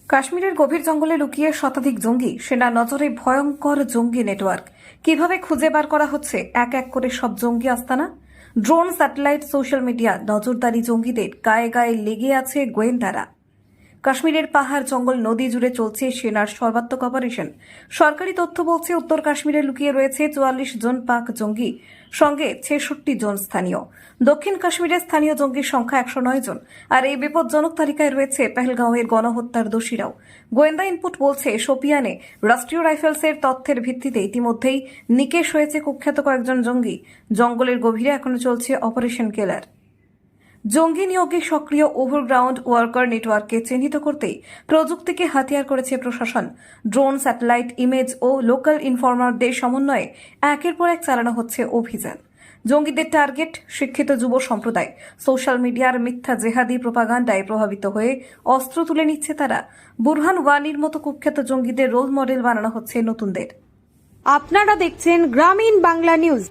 কাশ্মীরের গভীর জঙ্গলে লুকিয়ে শতাধিক জঙ্গি, সেনা নজরে ভয়ঙ্কর জঙ্গি নেটওয়ার্ক। কিভাবে খুঁজে বার করা হচ্ছে এক এক করে সব জঙ্গি আস্তানা? ড্রোন, স্যাটেলাইট, সোশ্যাল মিডিয়া, নজরদারি জঙ্গিদের গায়ে গায়ে লেগে আছে গোয়েন্দারা। কাশ্মীরের পাহাড়, জঙ্গল, নদী জুড়ে চলছে সেনার সর্বাত্মক অপারেশন। সরকারি তথ্য বলছে উত্তর কাশ্মীরে লুকিয়ে রয়েছে 44 জন পাক জঙ্গি, সঙ্গে 66 জন স্থানীয়। দক্ষিণ কাশ্মীরের স্থানীয় জঙ্গির সংখ্যা 109 জন। আর এই বিপজ্জনক তালিকায় রয়েছে পেহেলগাঁওয়ের গণহত্যার দোষীরাও। গোয়েন্দা ইনপুট বলছে, শোপিয়ানে রাষ্ট্রীয় রাইফেলসের তথ্যের ভিত্তিতে ইতিমধ্যেই নিকেশ হয়েছে কুখ্যাত কয়েকজন জঙ্গি। জঙ্গলের গভীরে এখনো চলছে অপারেশন কেলার। জঙ্গি নিয়োগে সক্রিয় ওভারগ্রাউন্ড ওয়ার্কার নেটওয়ার্ককে চিহ্নিত করতেই প্রযুক্তিকে হাতিয়ার করেছে প্রশাসন। ড্রোন, স্যাটেলাইট ইমেজ ও লোকাল ইনফরমারদের সমন্বয়ে একের পর এক চালানো হচ্ছে অভিযান। জঙ্গিদের টার্গেট শিক্ষিত যুব সম্প্রদায়। সোশ্যাল মিডিয়ার মিথ্যা জেহাদি প্রোপাগান্ডায় প্রভাবিত হয়ে অস্ত্র তুলে নিচ্ছে তারা। বুরহান ওয়ানির মতো কুখ্যাত জঙ্গিদের রোল মডেল বানানো হচ্ছে নতুনদের। আপনারা দেখছেন গ্রামীণ বাংলা নিউজ।